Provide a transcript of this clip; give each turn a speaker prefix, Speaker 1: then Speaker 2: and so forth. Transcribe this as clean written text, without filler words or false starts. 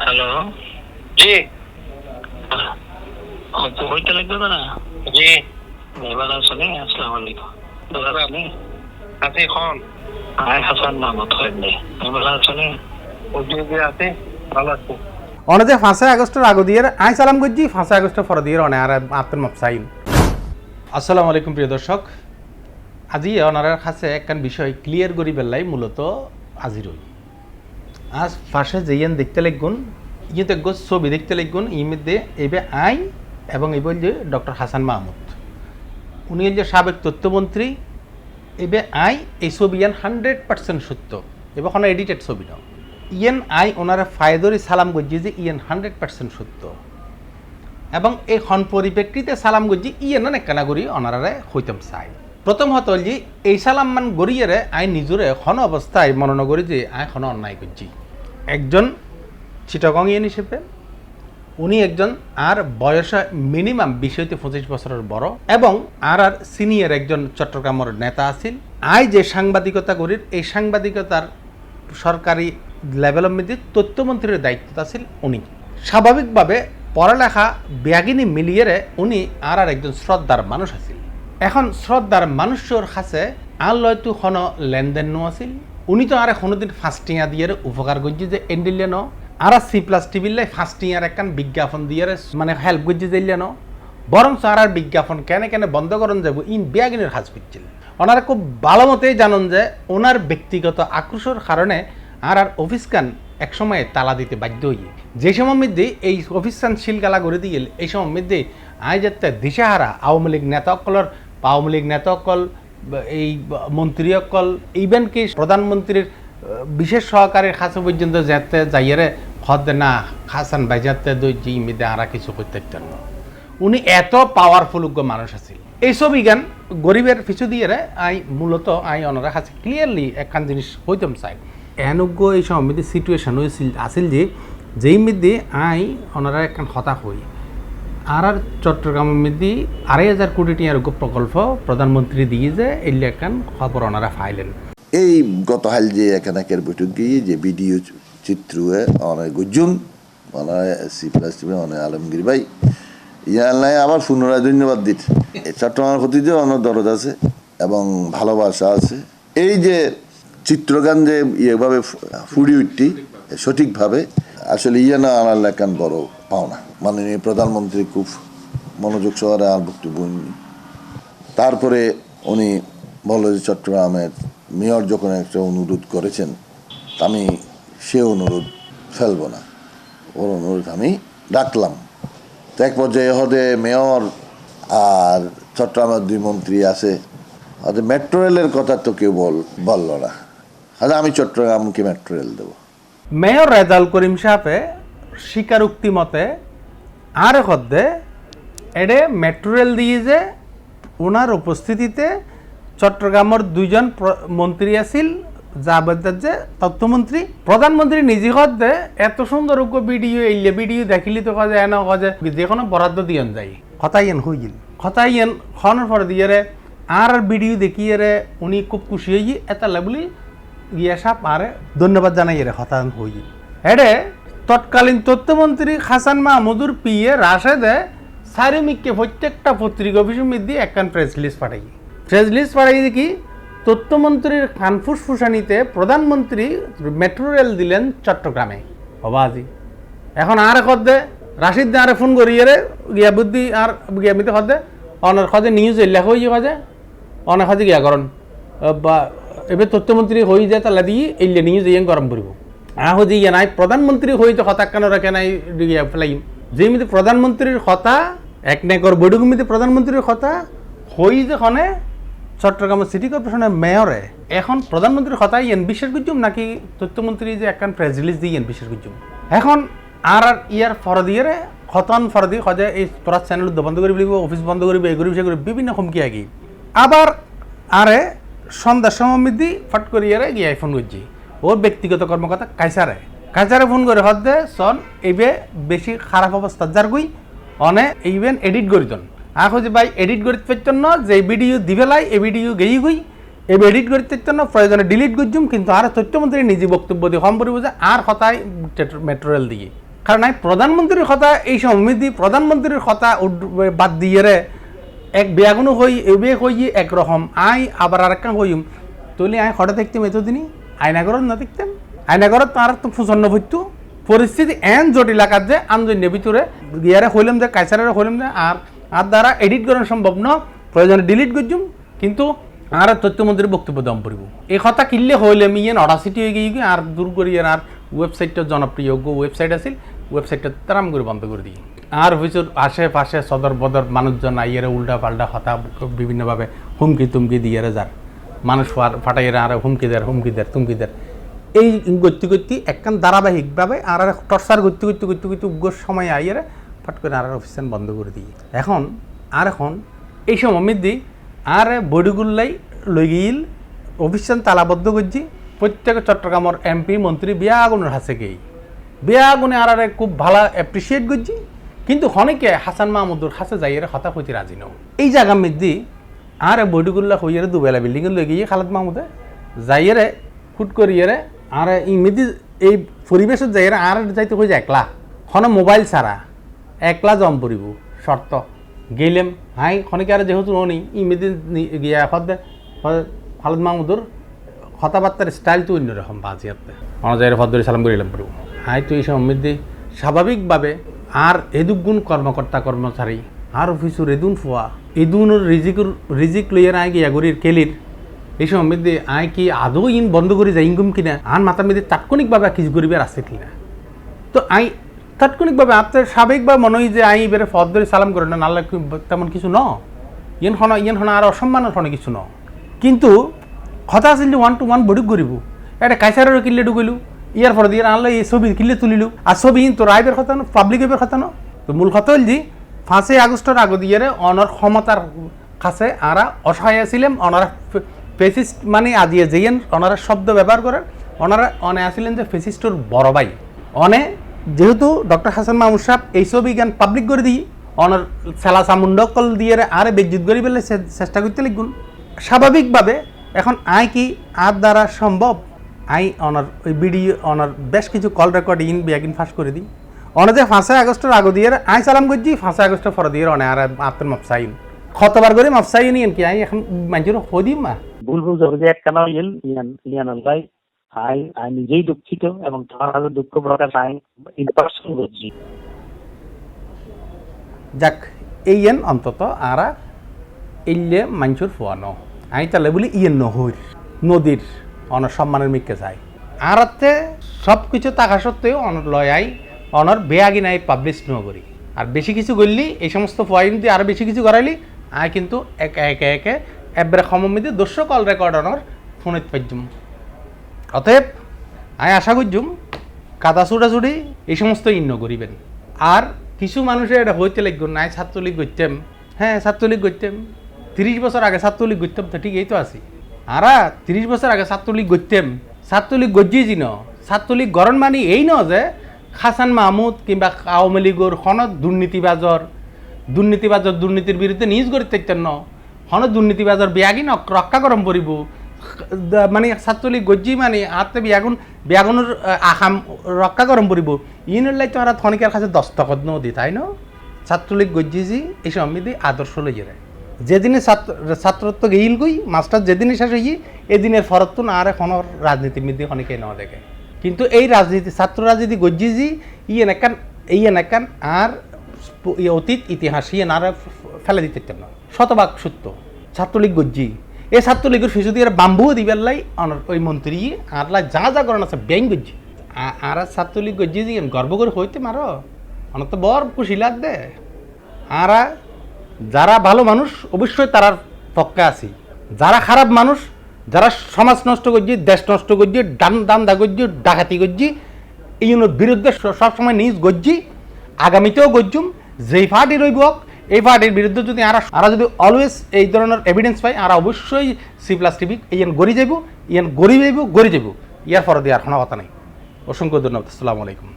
Speaker 1: Hello.
Speaker 2: জি
Speaker 1: হইতে লাগবে না।
Speaker 2: জি
Speaker 1: এবার আসলে আসসালামু আলাইকুম। দাদা আপনি
Speaker 2: আছি এখন
Speaker 1: আয় হাসান মাহমুদ হইলে এবার আসলে
Speaker 2: উদ্যোগে আছি ভালো আছি
Speaker 3: অনে যে 5 আগস্টের আগে দিয়ে আই সালাম করছি 5 আগস্টের পর দিয়ে অনে আর আপনার মফসাইল। আসসালামু আলাইকুম প্রিয় দর্শক, আজি ওনার কাছে একখান বিষয় ক্লিয়ার করি বেলাই মূলত আজির হই। আজ পাশে যেইন দেখতে লাগুন ইয়ে তো ছবি দেখতে লাগুন ই মধ্যে এবে আই এবং এই যে ডক্টর হাসান মাহমুদ উনি যে সাবেক তথ্যমন্ত্রী এবে আই এই ছবি 100% সত্য এবং কোনো এডিটেড ছবি না। ইয়েন আই ওনারা ফায়দরি সালাম গজ্জি যে ইয়েন 100% সত্য এবং এই হন পরিপ্রেক্ষিতে সালাম গজ্জি ইয়েন একখানা করি ওনারারে হইতাম চাই। প্রথম হতো যে এই সালাম মান গড়িয়ে আই নিজরে হন অবস্থায় মনন করি যে আই হন অন্যায় করছি। একজন চিটাগংইয়ান হিসেবে উনি একজন আর বয়স মিনিমাম 20-25 বছরের বড় এবং আর সিনিয়র একজন চট্টগ্রামের নেতা আছেন। আই যে সাংবাদিকতা করি এই সাংবাদিকতার সরকারি লেভেলের মধ্যে তথ্যমন্ত্রীর দায়িত্ব আছিল উনি। স্বাভাবিকভাবে পড়ালেখা ব্যাগিনী মিলিয়ে উনি আর একজন শ্রদ্ধার মানুষ আছিল। এখন শ্রদ্ধার মানুষের কাছে আর লয়তো কোনো লেনদেন নো আছিল। উনি তো আর কোনোদিন ফাস্টিয়া দিয়ে উপকার করছি যে এন্ডিলে ন আর C+TV ফাস্টিয়ার একখান বিজ্ঞাপন দিয়ে মানে হেল্প করছি যাইলে ন বরং আর বিজ্ঞাপন কেন কেন বন্ধ করুন যাব ইন ব্যাগিনের কাজ করছিল। ওনারা খুব ভালো মতেই জানেন যে ওনার ব্যক্তিগত আক্রোশের কারণে আর অফিস কান একসময় তালা দিতে বাধ্য হই। যে সময় মধ্যে এই অফিস কান শিলগালা করে দিয়ে এই সময় মধ্যে আয় যাতে দিশাহারা আওয়ামী লীগ নেতাসকলের আওয়ামী লীগ নেতাসকল এই মন্ত্রীসকল ইভেন কি প্রধানমন্ত্রীর বিশেষ সহকারীর কাছে পর্যন্ত যেতে যাইয়ারে হদ না হাসান ভাই যাতে দইজি মেদে আর কিছু করতে না। উনি এত পাওয়ারফুল মানুষ আছিল। এই ছবি গান গরিবের পিছু দিয়ে আই মূলত আই ওনারা কাছে ক্লিয়ারলি একখান জিনিস হইতাম চাই। এনজ্ঞ এই সময় মধ্যে সিচুয়েশন হয়েছিল আসিল যে যেই মধ্যে আই ওনারা একখান হতাশ হই আর চট্টগ্রামের মধ্যে 2,500 কোটি টাকার প্রকল্প প্রধানমন্ত্রী দিয়ে যে এই একখান খবর ওনারা ফাইলেন।
Speaker 4: এই গতকাল যে একানাকের বৈঠক গিয়ে যে ভিডিও চিত্র অনেক গুজুম অনেক C+TV অনেক আলমগীর ভাই ইয়ার নাই আবার পুনরায় ধন্যবাদ দিত। চট্টগ্রামের প্রতি যে অনেক দরদ আছে এবং ভালোবাসা আছে। এই যে চিত্রগান যে ইয়েভাবে ফুড়ি উঠতি সঠিকভাবে আসলে ইয়ে না আমার একান বড় পাওনা। মাননীয় প্রধানমন্ত্রী খুব মনোযোগ সহকারে আর বক্তব্য। তারপরে উনি বলল যে চট্টগ্রামের মেয়র যখন একটা অনুরোধ করেছেন আমি সে অনুরোধ ফেলব না, ওর অনুরোধ আমি ডাকলাম। তো এক পর্যায়ে হতে মেয়র আর চট্টগ্রামের 2 মন্ত্রী আছে হয়তো মেট্রো রেলের কথা তো কেউ বলল না। হয়তো আমি চট্টগ্রামকে মেট্রো রেল দেবো।
Speaker 3: মেয়র রেজাউল করিম সাহেবে স্বীকারোক্তি মতে আর হদ্দে এডে মেট্রো রেল দিয়ে যে ওনার উপস্থিতিতে চট্টগ্রামের 2জন মন্ত্রী আছিল যা বলতে যে তথ্যমন্ত্রী প্রধানমন্ত্রী নিজে হদ্দে এত সুন্দর ভিডিও এইলে ভিডিও দেখিলি তো কাজে এনে কাজে যে কোনো বরাদ্দ দিয়েন যাই খতাইয়েন হইল খতাইয়েন খনের পর দিয়ে আর ভিডিও দেখিয়ে উনি খুব খুশি হয়ে এটা লাগলি ইয়ে সাপ আর ধন্যবাদ জানাই হতায়ন হই। এডে তৎকালীন তথ্যমন্ত্রী হাসান মাহমুদুর পিএ রাশেদে সারিমিককে প্রত্যেকটা পত্রিকা অফিসের মধ্যে একখান প্রেস লিস্ট পাঠাই দেখি তথ্যমন্ত্রীর কানফুস ফুসানিতে প্রধানমন্ত্রী মেট্রো রেল দিলেন চট্টগ্রামে বাবাজি। এখন আর খদ্দে রাশিদ আরে ফোন করিয়ে গিয়া বুদ্ধি আর গিয়ামিতে খদ্দে অনেক খদে নিউজ লেখা হয়ে খোঁজে অনেক খদে গিয়া করেন বা এবার তথ্যমন্ত্রী হয়ে যায় তাহলে দিয়ে এই নিউজ ইয়ে গরম করব আহ যে ইয়ে নাই প্রধানমন্ত্রী হইতে হতাক কেন রাখে নাই ফেলাইম যেমিতে প্রধানমন্ত্রীর কথা এক নেকর বৈঠকমিতে প্রধানমন্ত্রীর কথা হই যে খনে চট্টগ্রামের সিটি কর্পোরেশনের মেয়রে এখন প্রধানমন্ত্রীর কথা ইয়েন বিশ্বাস করছুম নাকি তথ্যমন্ত্রী যে একখান প্রেস রিলিজ দিয়ে ইয়েন বিশ্বাস করছুম। এখন আর ইয়ার ফরদিয়ে খতন ফরদি খজে এই তোরা চ্যানেল বন্ধ করে দিব অফিস বন্ধ করবি এই করিব সে করি বিভিন্ন হুমকি আগি আবার আরে সন্ধ্যার সময় মধ্যে ফট করিয়ে গিয়ে ফোন করছি ওর ব্যক্তিগত কর্মকর্তা কাইসারে ফোন করে হদ্দে সন এইবে বেশি খারাপ অবস্থা যার গুই অনে ইভেন এডিট করিতন আহ যে ভাই এডিট করতে পারতেন না যে ভিডিও দিবেলাই এই ভিডিও গেই গুই এই এডিট করতে পারতেন না প্রয়োজনে ডিলিট করছুম কিন্তু আর তথ্যমন্ত্রী নিজে বক্তব্য দিয়ে কম পরিব যে আর কথায় মেট্রো রেল দিয়ে কারণ আমি প্রধানমন্ত্রীর কথা এই সমিতি প্রধানমন্ত্রীর কথা বাদ দিয়ে রে এক বেয়াগুনো হই এবে হই একরকম আই আবার আর একটা হইম তৈলে আই হঠাৎ দেখতাম এতদিনই আয়নাগরত না দেখতাম আয়নাগরত তার তো প্রচন্ন হইতো পরিস্থিতি এন জটিল আকার যে আন্দোলনের ভিতরে গিয়ারে হইলাম যে কাইসারে হইলাম যে আর দ্বারা এডিট করা সম্ভব ন প্রয়োজনে ডিলিট করছুম কিন্তু আর তথ্যমন্ত্রীর বক্তব্য দম পড়ব এই কথা কিনলে হইলে ইয়ে অডাসিটি হয়ে গিয়ে আর দূর করি আর ওয়েবসাইটটা জনপ্রিয় ওয়েবসাইট আছিল ওয়েবসাইটটা তারাম করে বন্ধ করে দিই আর হয়েছে আশেপাশে সদর বদর মানুষজন আইয়ারে উল্টা পাল্টা হতা বিভিন্নভাবে হুমকি তুমকি দিয়ে যার মানুষ ফাটাইয়েরা আর হুমকি দেয় তুমকি দেয় এই গতি গতি একখান ধারাবাহিকভাবে আর টর্চার গতি উগ্র সময় আইয়ারে ফট করে আর অফিসান বন্ধ করে দিই এখন এই সময় দিই আর বডিগুলাই লই গিল অফিসান তালাবদ্ধ করছি প্রত্যেক চট্টগ্রামের এমপি মন্ত্রী বিয়া আগুনের হাসে গেই বিয়া আগুনে আর খুব ভালো অ্যাপ্রিসিয়েট করছি কিন্তু অনেকে হাসান মাহমুদুর হাসে যাইয়ের হতা হইতে রাজি নও এই জায়গা মধ্যে আর বডিগুল্লা হইয়ারে দুবেলা বিল্ডিংয়ে লই গিয়ে খালাদ মাহমুদে যাইয়েরে ফুট করিয়ে আর ইমেদি এই পরিবেশত যাইয়েরে আর যাইতে হয়ে যায় একলা মোবাইল ছাড়া একলা জম পড়ব শর্ত গেলাম হাই খনিকে আর যেহেতু নি ইমেদি গিয়া খালাদ মাহমুদুর কথাবার্তার স্টাইল তো অন্যরকম বাজিয়াতে অনজাইয়ের ফদ্দরি সালাম করিলাম পড়ব হাই তো এই সময় স্বাভাবিকভাবে আর এদুগুণ কর্মচারী আর অফিসুর এদুন ফুয়া এদুনের রিজিক লইয়ার আয় গিয়া গরির কেলির এই সময় আয় কি আদৌ ইন বন্ধ করে যাই ইনগুম কিনা আর মাথার মধ্যে তাৎক্ষণিকভাবে কিছু গরিবের আছে কিনা তো আই তাৎক্ষণিকভাবে আপনার স্বাভাবিকভাবে মনে হয় যে আই এবারে ফদ্দরি সালাম করে না নাহলে তেমন কিছু ন ইয়েন হনা আর অসম্মানের হনে কিছু ন কিন্তু কথা আছিল যে 1-to-1 বডি করিব এটা কাইসারেরও কিনলে ঢুকিলু ইয়ার পরে দিয়ে আনলো এই ছবি কিনলে তুলিলু আর ছবি তো রাইবের কথা ন পাবলিক এবার কথা ন তো মূল কথা হল যে 5 আগস্টের আগে দিয়ে অনার ক্ষমতার কাছে আরা অসহায় ছিলেন ওনারা ফেসিস্ট মানে আজিয়ে যেয়েন ওনারা শব্দ ব্যবহার করেন ওনারা অনে আসছিলেন যে ফেসিস্টর বড় ভাই অনে যেহেতু ডক্টর হাসান মাহমুদ সাহেব এই ছবি জ্ঞান পাবলিক করে দিই অনার সেলা চামুন্ডকল দিয়ে আরে বেজ্জুত করি পেলে চেষ্টা করতে লিখুন স্বাভাবিকভাবে এখন আয় কি আর দ্বারা সম্ভব আই অনার ওই ভিডিও অনার বেশ কিছু কল রেকর্ড বিয়াগিন ফাঁস করে দিই অনে যে 5 আগস্টের আগে দিয়ে আই সালাম করছি 5 আগস্টের পরে দিয়ে অনে আর আপনার মাপসাইন কতবার করে মাপসাইন কি আই এখন মানুষের হদিম মা
Speaker 1: ভুল যে একখানা ইয়ান ভাই আই নিজেই দুঃখিত এবং তার আগে দুঃখ প্রকাশ আই ইনপার্সন করছি
Speaker 3: যাক এই অন্তত আর এলে মানুষের ফোয়ানো আই তাহলে বলি নহর নদীর অনার সম্মানের মিকে যায় আর সব কিছু থাকা সত্ত্বেও অনর লয় আই অনর বেয়াগি নাই পাবলিশ করি আর বেশি কিছু করলি এই সমস্ত পয়েন্ট দিয়ে আরও বেশি কিছু করাইলি আই কিন্তু একে একবারে সমমিতে 200 কল রেকর্ড অনর ফোনে পাইজুম অতএব আই আশা করছুম কাদা ছুটাছুটি এই সমস্ত করিবেন আর কিছু মানুষের এটা হইতে লাগবে না ছাত্রলীগ করতাম হ্যাঁ ছাত্রলীগ করতাম 30 বছর আগে ছাত্রলীগ করতাম তো ঠিক এই তো আছি আর 30 বছর আগে ছাত্রলীগ করতাম ছাত্রলীগ গজ্জিয়েছি ন ছাত্রলীগ গরণ মানি এই ন যে হাসান মাহমুদ কিংবা আওয়ামী লীগের হনত দুর্নীতির বিরুদ্ধে নিজ গড়ি থাকতেন ন হনত দুর্নীতিবাজর বিয়াগি রক্ষা করম পড়ব মানে ছাত্রলীগ গজ্জি মানে হাতে বিয়াগুনের আসাম রক্ষা করম পড়ব ইনের লাই তো আর থনিকার কাছে দস্তখত নদী তাই ন ছাত্রলীগ গজ্জিয়েছি এই সময় আদর্শ লইয়ে যেদিনে ছাত্রত্ব গেইল গই মাস্টার যেদিনে শেষ হই এদিনের ফরত তো না আর এখন রাজনীতির মধ্যে অনেকে নেওয়া দেখে কিন্তু এই রাজনীতি ছাত্র রাজনীতি গজ্জিজি ইয়েন একান আর অতীত ইতিহাস ইয়েন আর ফেলে দিতে না শতভাগ সত্য ছাত্রলীগ গজ্জি এই ছাত্রলীগের শিশু দিয়ে বাম্বুও দিবার লাই ওই মন্ত্রী আর যা করেন আছে ব্যাংক গজ্জি আর ছাত্রলীগ গজ্জি গর্ব করে হইতে মারো আমার তো বড় খুশি লাগবে আর যারা ভালো মানুষ অবশ্যই তারার পক্ষে আছি যারা খারাপ মানুষ যারা সমাজ নষ্ট করছি দেশ নষ্ট করছি দান্দা করছি ডাকাতি করছি এই বিরুদ্ধে সবসময় নিজ গজ্জি আগামীতেও গজ্জুম যেই পার্টি রইব এই পার্টির বিরুদ্ধে যদি আর যদি অলওয়েজ এই ধরনের এভিডেন্স পাই আর অবশ্যই C+TV গড়ি যাব গড়ি যাব ইয়ার পরে দিয়ে আর কোনো কথা নেই অসংখ্য ধন্যবাদ আসসালামু আলাইকুম